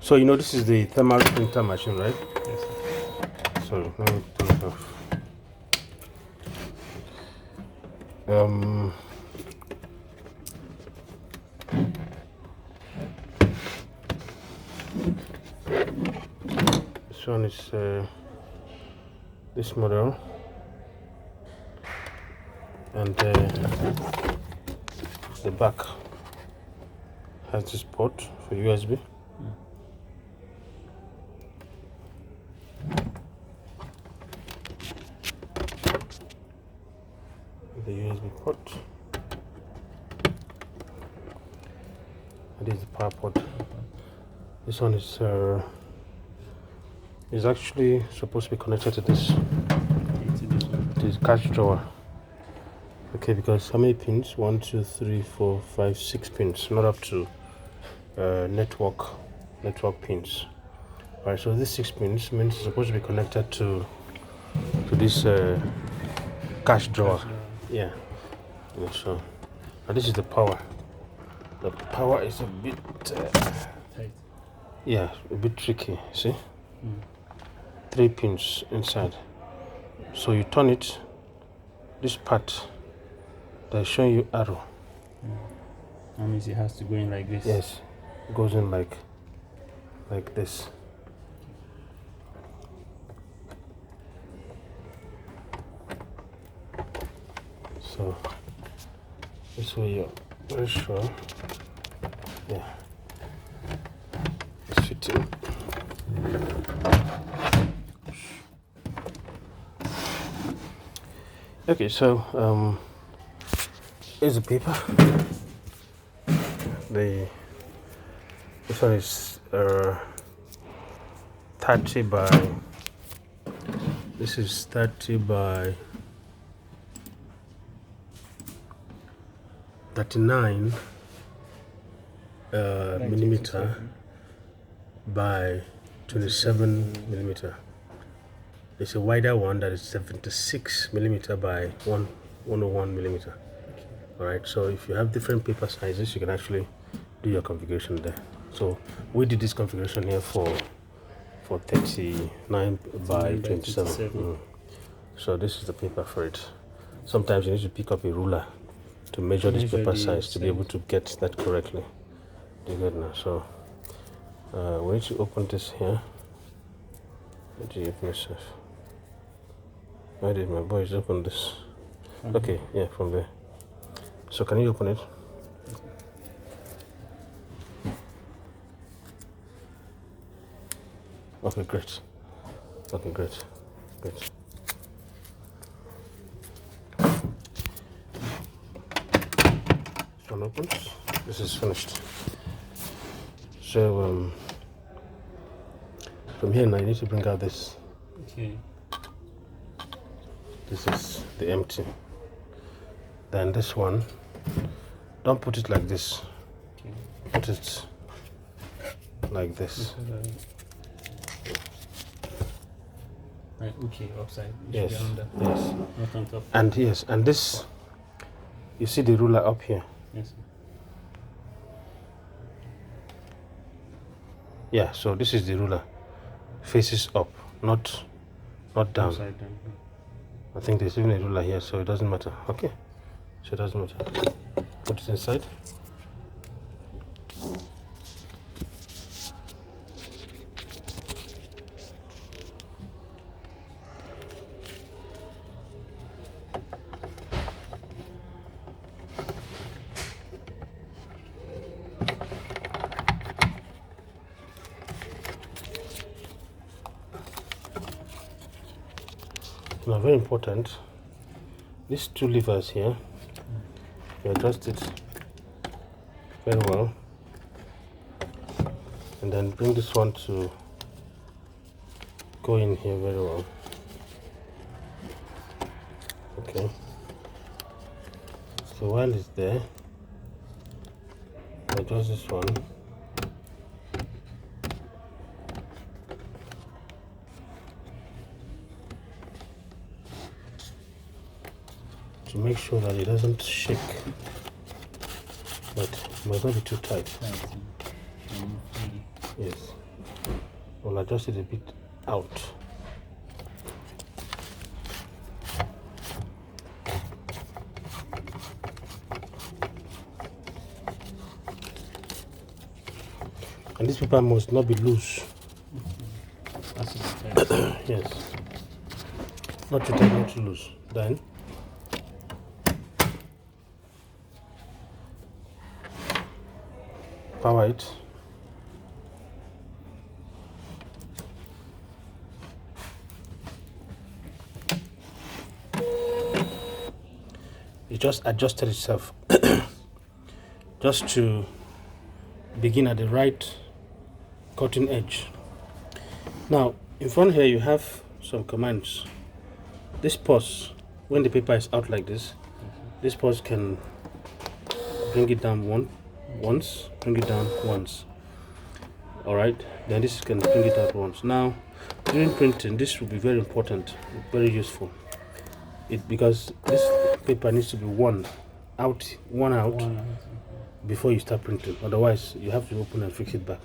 So you know this is the thermal printer machine, right? Yes, sir. So let me turn it off. This one is this model, and the back has this port for USB. The USB port, and this is the power port. This one is actually supposed to be connected to this cash drawer. Okay, because how many pins? 1, 2, 3, 4, 5, 6 pins, not up to network pins. Alright, so these 6 pins means it's supposed to be connected to this cash drawer. Yeah. So and this is the power. The power is a bit Tight. yeah, a bit tricky. See, 3 pins inside. So you turn it. This part, they're showing you arrow. That means it has to go in like this. Yes, it goes in like this. So this way you're very sure. Yeah, it's fitting. Okay, so here's the paper. This one is 30 by. This is 30 by 39 millimeter by 27 millimeter. It's a wider one that is 76 millimeter by 101 millimeter. All right, so if you have different paper sizes, you can actually do your configuration there. So we did this configuration here for 39 by 27. So this is the paper for it. Sometimes you need to pick up a ruler to measure this paper size to be able to get that correctly. You get now. So we need to open this here. What do you give myself? Why did my boys open this? Okay, yeah, from there. So can you open it? Okay, great. Okay, great. Great. This one opens. This is finished. So from here now you need to bring out this. Okay. This is the empty. Then this one, don't put it like this. Okay. Put it like this. Right, okay, upside. Yes. Under. Yes. Not on top. And yes, and this, you see the ruler up here. Yes, sir. Yeah. So this is the ruler, faces up, not down. Upside down. I think there's even a ruler here, so it doesn't matter. Okay. So it doesn't matter. Put it inside. Now, very important, these 2 levers here, you adjust it very well, and then bring this one to go in here very well. Okay, so while it's there, adjust this one. To make sure that it doesn't shake, but it must not be too tight. Yes, We'll adjust it a bit out. And this paper must not be loose. Yes. Not too tight, not too loose. Then power it. It just adjusted itself just to begin at the right cutting edge. Now in front here you have some commands. This pause, when the paper is out like this, this pause can bring it down once, bring it down once. Alright, then this can bring it out once. Now during printing, this will be very important, very useful. Because this paper needs to be one out before you start printing. Otherwise you have to open and fix it back.